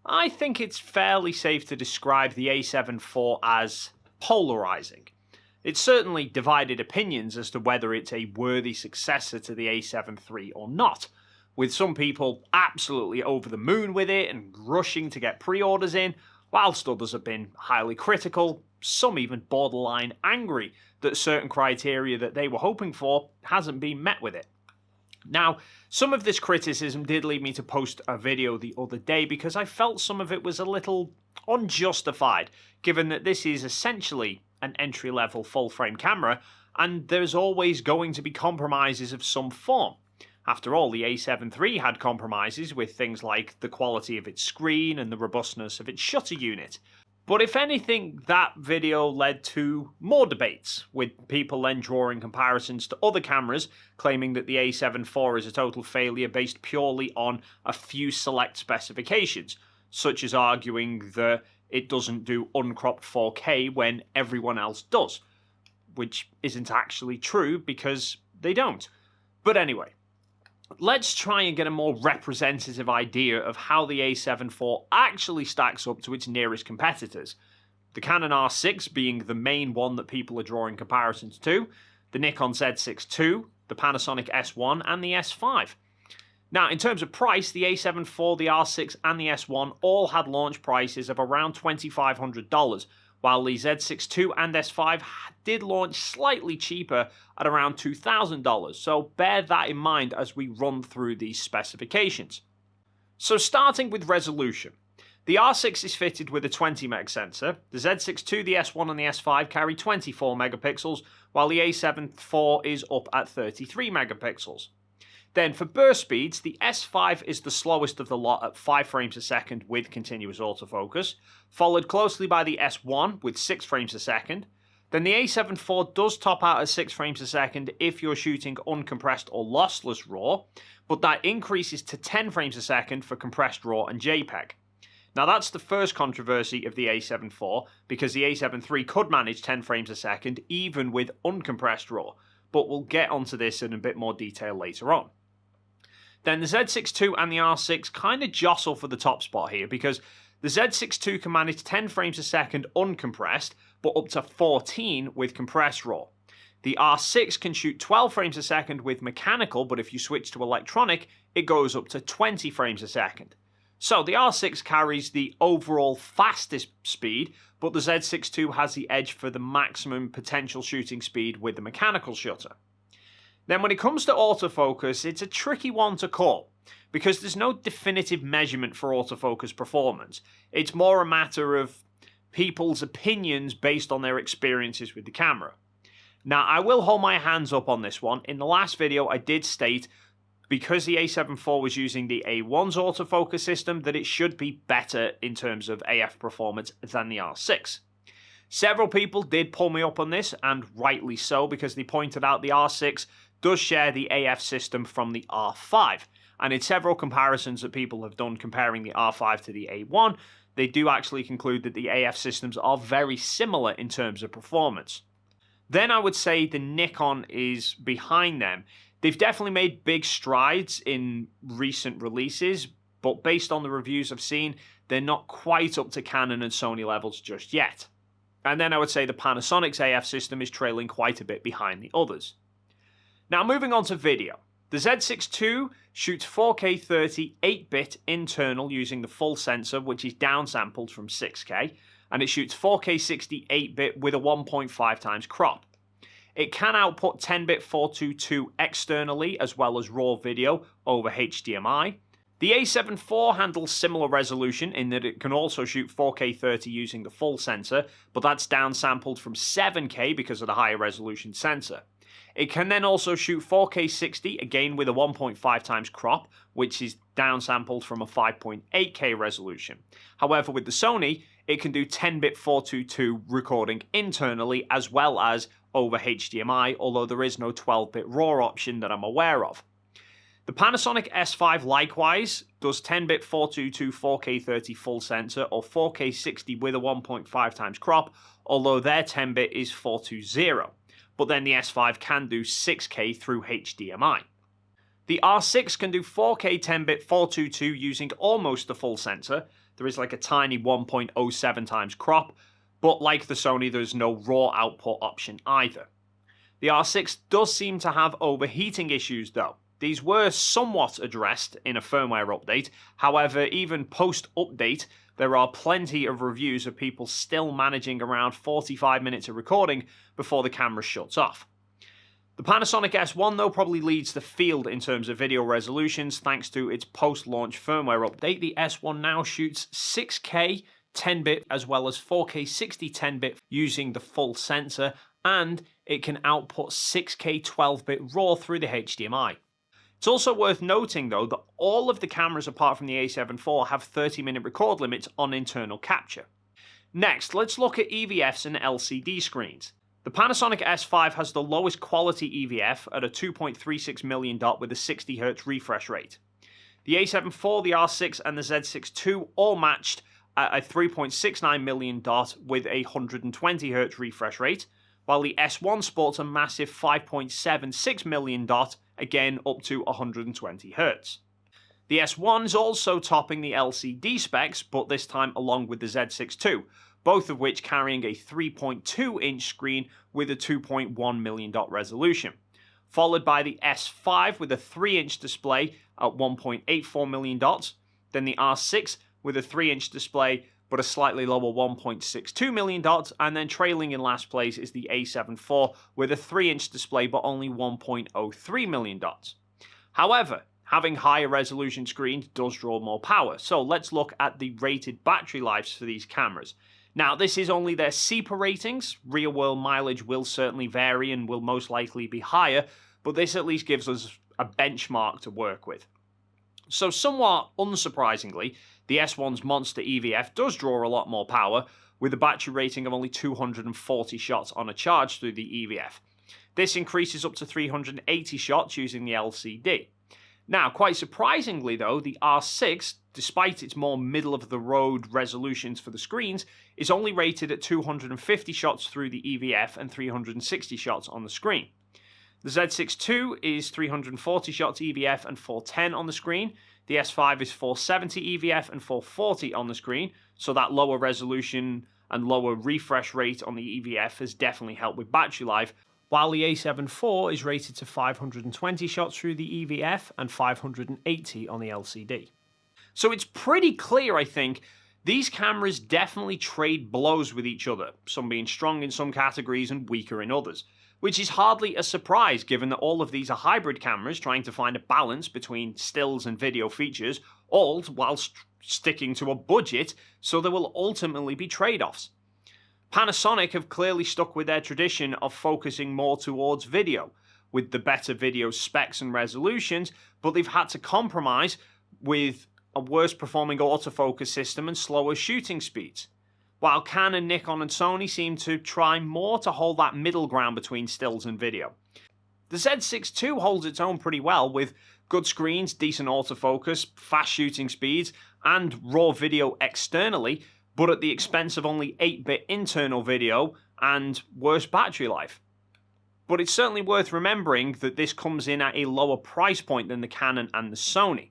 I think it's fairly safe to describe the A7 IV as polarizing. It's certainly divided opinions as to whether it's a worthy successor to the A7 III or not, with some people absolutely over the moon with it and rushing to get pre-orders in, whilst others have been highly critical, some even borderline angry that certain criteria that they were hoping for hasn't been met with it. Now, some of this criticism did lead me to post a video the other day because I felt some of it was a little unjustified, given that this is essentially an entry-level full-frame camera, and there's always going to be compromises of some form. After all, the A7 III had compromises with things like the quality of its screen and the robustness of its shutter unit. But if anything, that video led to more debates, with people then drawing comparisons to other cameras, claiming that the A7 IV is a total failure based purely on a few select specifications, such as arguing that it doesn't do uncropped 4K when everyone else does, which isn't actually true because they don't. But anyway, let's try and get a more representative idea of how the A7 IV actually stacks up to its nearest competitors. The Canon R6 being the main one that people are drawing comparisons to, the Nikon Z6 II, the Panasonic S1 and the S5. Now, in terms of price, the A7 IV, the R6 and the S1 all had launch prices of around $2,500, while the Z6 II and S5 did launch slightly cheaper at around $2,000, so bear that in mind as we run through these specifications. So starting with resolution, the R6 is fitted with a 20 meg sensor, the Z6 II, the S1 and the S5 carry 24 megapixels, while the A7 IV is up at 33 megapixels. Then for burst speeds, the S5 is the slowest of the lot at 5 frames a second with continuous autofocus, followed closely by the S1 with 6 frames a second. Then the A7 IV does top out at 6 frames a second if you're shooting uncompressed or lossless RAW, but that increases to 10 frames a second for compressed RAW and JPEG. Now that's the first controversy of the A7 IV, because the A7 III could manage 10 frames a second even with uncompressed RAW, but we'll get onto this in a bit more detail later on. Then the Z6 II and the R6 kind of jostle for the top spot here, because the Z6 II can manage 10 frames a second uncompressed, but up to 14 with compressed RAW. The R6 can shoot 12 frames a second with mechanical, but if you switch to electronic, it goes up to 20 frames a second. So the R6 carries the overall fastest speed, but the Z6 II has the edge for the maximum potential shooting speed with the mechanical shutter. Then when it comes to autofocus, it's a tricky one to call, because there's no definitive measurement for autofocus performance. It's more a matter of people's opinions based on their experiences with the camera. Now, I will hold my hands up on this one. In the last video, I did state, because the A7 IV was using the A1's autofocus system, that it should be better in terms of AF performance than the R6. Several people did pull me up on this, and rightly so, because they pointed out the R6 does share the AF system from the R5, and in several comparisons that people have done comparing the R5 to the A1, they do actually conclude that the AF systems are very similar in terms of performance. Then I would say the Nikon is behind them. They've definitely made big strides in recent releases, but based on the reviews I've seen, they're not quite up to Canon and Sony levels just yet. And then I would say the Panasonic's AF system is trailing quite a bit behind the others. Now moving on to video. The Z6 II shoots 4K 30 8-bit internal using the full sensor, which is downsampled from 6K, and it shoots 4K 60 8-bit with a 1.5 times crop. It can output 10-bit 422 externally as well as RAW video over HDMI. The A7 IV handles similar resolution in that it can also shoot 4K 30 using the full sensor, but that's downsampled from 7K because of the higher resolution sensor. It can then also shoot 4K 60, again with a 1.5 times crop, which is downsampled from a 5.8K resolution. However, with the Sony, it can do 10-bit 422 recording internally as well as over HDMI, although there is no 12-bit RAW option that I'm aware of. The Panasonic S5 likewise does 10-bit 422 4K 30 full sensor or 4K 60 with a 1.5 times crop, although their 10-bit is 420. But then the S5 can do 6K through HDMI. The R6 can do 4K 10-bit 422 using almost the full sensor. There is like a tiny 1.07 times crop, but like the Sony, there's no RAW output option either. The R6 does seem to have overheating issues though. These were somewhat addressed in a firmware update, however, even post-update, there are plenty of reviews of people still managing around 45 minutes of recording before the camera shuts off. The Panasonic S1 though probably leads the field in terms of video resolutions thanks to its post-launch firmware update. The S1 now shoots 6K 10-bit as well as 4K 60 10-bit using the full sensor, and it can output 6K 12-bit RAW through the HDMI. It's also worth noting though that all of the cameras apart from the A7 IV have 30-minute record limits on internal capture. Next, let's look at EVFs and LCD screens. The Panasonic S5 has the lowest quality EVF at a 2.36 million dot with a 60Hz refresh rate. The A7 IV, the R6 and the Z6 II all matched at a 3.69 million dot with a 120Hz refresh rate, while the S1 sports a massive 5.76 million dot, again up to 120Hz. The S1 is also topping the LCD specs, but this time along with the Z6 II, both of which carrying a 3.2-inch screen with a 2.1 million dot resolution, followed by the S5 with a 3-inch display at 1.84 million dots, then the R6 with a 3-inch display but a slightly lower 1.62 million dots, and then trailing in last place is the A7 IV with a 3-inch display but only 1.03 million dots. However, having higher resolution screens does draw more power, so let's look at the rated battery lives for these cameras. Now, this is only their CEPA ratings. Real-world mileage will certainly vary and will most likely be higher, but this at least gives us a benchmark to work with. So somewhat unsurprisingly, the S1's Monster EVF does draw a lot more power, with a battery rating of only 240 shots on a charge through the EVF. This increases up to 380 shots using the LCD. Now, quite surprisingly though, the R6, despite its more middle-of-the-road resolutions for the screens, is only rated at 250 shots through the EVF and 360 shots on the screen. The Z6 II is 340 shots EVF and 410 on the screen. The S5 is 470 EVF and 440 on the screen, so that lower resolution and lower refresh rate on the EVF has definitely helped with battery life, while the A7 IV is rated to 520 shots through the EVF and 580 on the LCD. So it's pretty clear, I think, these cameras definitely trade blows with each other, some being strong in some categories and weaker in others, which is hardly a surprise given that all of these are hybrid cameras trying to find a balance between stills and video features, all whilst sticking to a budget, so there will ultimately be trade-offs. Panasonic have clearly stuck with their tradition of focusing more towards video, with the better video specs and resolutions, but they've had to compromise with a worse performing autofocus system and slower shooting speeds. While Canon, Nikon and Sony seem to try more to hold that middle ground between stills and video. The Z6 II holds its own pretty well with good screens, decent autofocus, fast shooting speeds, and raw video externally, but at the expense of only 8-bit internal video and worse battery life. But it's certainly worth remembering that this comes in at a lower price point than the Canon and the Sony.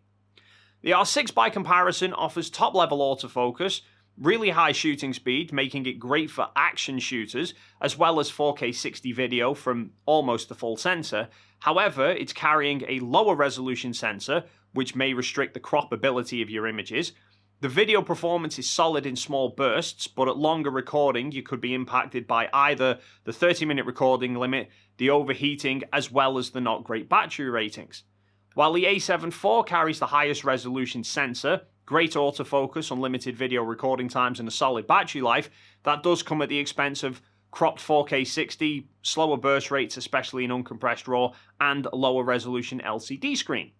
The R6 by comparison offers top-level autofocus, really high shooting speed, making it great for action shooters, as well as 4K 60 video from almost the full sensor. However, it's carrying a lower resolution sensor, which may restrict the croppability of your images. The video performance is solid in small bursts, but at longer recording you could be impacted by either the 30-minute recording limit, the overheating, as well as the not great battery ratings. While the A7 IV carries the highest resolution sensor, great autofocus, unlimited video recording times and a solid battery life, that does come at the expense of cropped 4K 60, slower burst rates especially in uncompressed RAW, and a lower resolution LCD screen.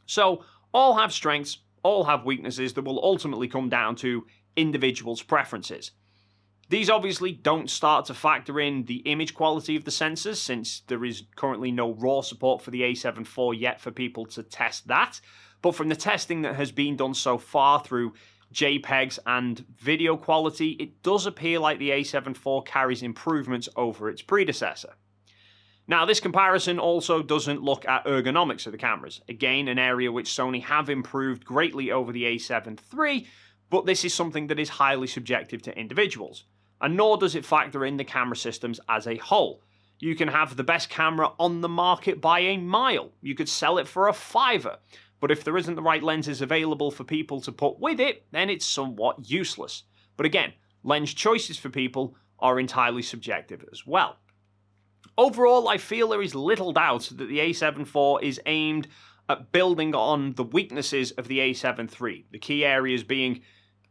So all have strengths, all have weaknesses that will ultimately come down to individuals' preferences. These obviously don't start to factor in the image quality of the sensors, since there is currently no RAW support for the A7 IV yet for people to test that, but from the testing that has been done so far through JPEGs and video quality, it does appear like the A7 IV carries improvements over its predecessor. Now, this comparison also doesn't look at ergonomics of the cameras. Again, an area which Sony have improved greatly over the A7 III, but this is something that is highly subjective to individuals. And nor does it factor in the camera systems as a whole. You can have the best camera on the market by a mile. You could sell it for a $5. But if there isn't the right lenses available for people to put with it, then it's somewhat useless. But again, lens choices for people are entirely subjective as well. Overall, I feel there is little doubt that the A7 IV is aimed at building on the weaknesses of the A7 III, the key areas being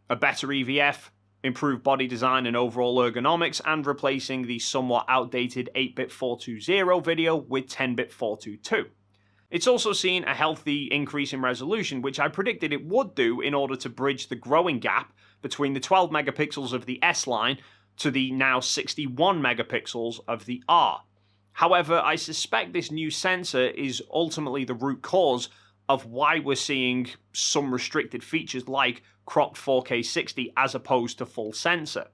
a better EVF, improved body design and overall ergonomics, and replacing the somewhat outdated 8-bit 420 video with 10-bit 422. It's also seen a healthy increase in resolution, which I predicted it would do in order to bridge the growing gap between the 12 megapixels of the S line to the now 61 megapixels of the R. However, I suspect this new sensor is ultimately the root cause of why we're seeing some restricted features like cropped 4K 60 as opposed to full sensor.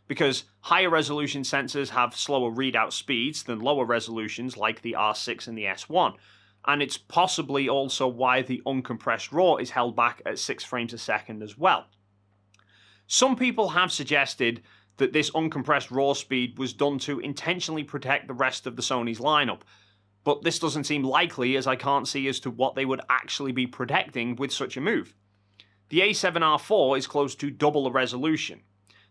Because higher resolution sensors have slower readout speeds than lower resolutions like the R6 and the S1. And it's possibly also why the uncompressed RAW is held back at 6 frames a second as well. Some people have suggested that this uncompressed RAW speed was done to intentionally protect the rest of the Sony's lineup, but this doesn't seem likely as I can't see as to what they would actually be protecting with such a move. The A7R IV is close to double the resolution.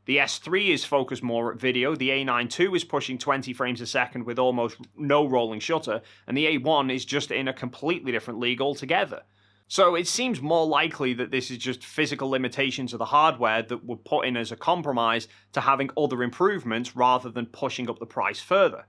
The S3 is focused more at video, the A9 II is pushing 20 frames a second with almost no rolling shutter, and the A1 is just in a completely different league altogether. So it seems more likely that this is just physical limitations of the hardware that were put in as a compromise to having other improvements rather than pushing up the price further.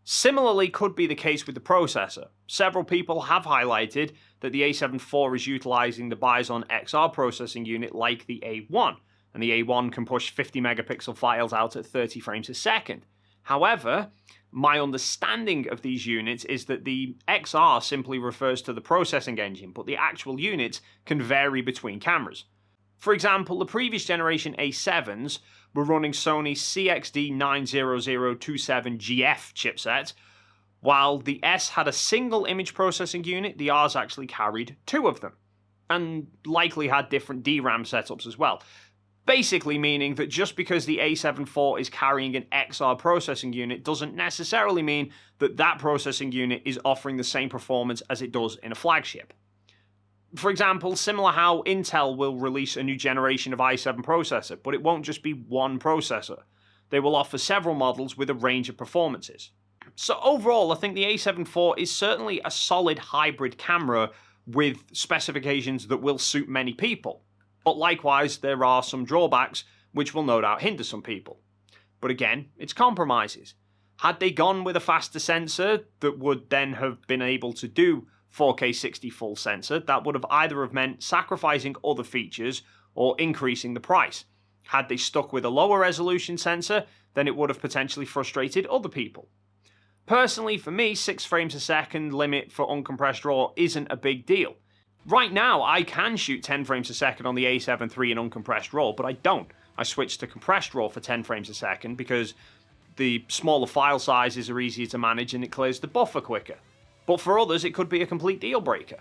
Similarly could be the case with the processor. Several people have highlighted that the A7 IV is utilizing the Bison XR processing unit like the A1, and the A1 can push 50 megapixel files out at 30 frames a second. However, my understanding of these units is that the XR simply refers to the processing engine, but the actual units can vary between cameras. For example, the previous generation A7s were running Sony's CXD90027GF chipset, while the S had a single image processing unit, the Rs actually carried 2 of them, and likely had different DRAM setups as well. Basically meaning that just because the A7 IV is carrying an XR processing unit doesn't necessarily mean that that processing unit is offering the same performance as it does in a flagship. For example, similar how Intel will release a new generation of i7 processor, but it won't just be one processor. They will offer several models with a range of performances. So overall, I think the A7 IV is certainly a solid hybrid camera with specifications that will suit many people. But likewise, there are some drawbacks which will no doubt hinder some people. But again, it's compromises. Had they gone with a faster sensor that would then have been able to do 4K 60 full sensor, that would have either have meant sacrificing other features or increasing the price. Had they stuck with a lower resolution sensor, then it would have potentially frustrated other people. Personally, for me, 6 frames a second limit for uncompressed RAW isn't a big deal. Right now, I can shoot 10 frames a second on the A7 III in uncompressed RAW, but I don't. I switched to compressed RAW for 10 frames a second because the smaller file sizes are easier to manage and it clears the buffer quicker. But for others, it could be a complete deal breaker.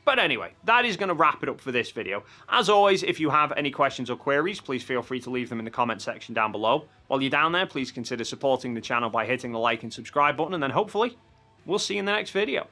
But anyway, that is going to wrap it up for this video. As always, if you have any questions or queries, please feel free to leave them in the comment section down below. While you're down there, please consider supporting the channel by hitting the like and subscribe button, and then hopefully, we'll see you in the next video.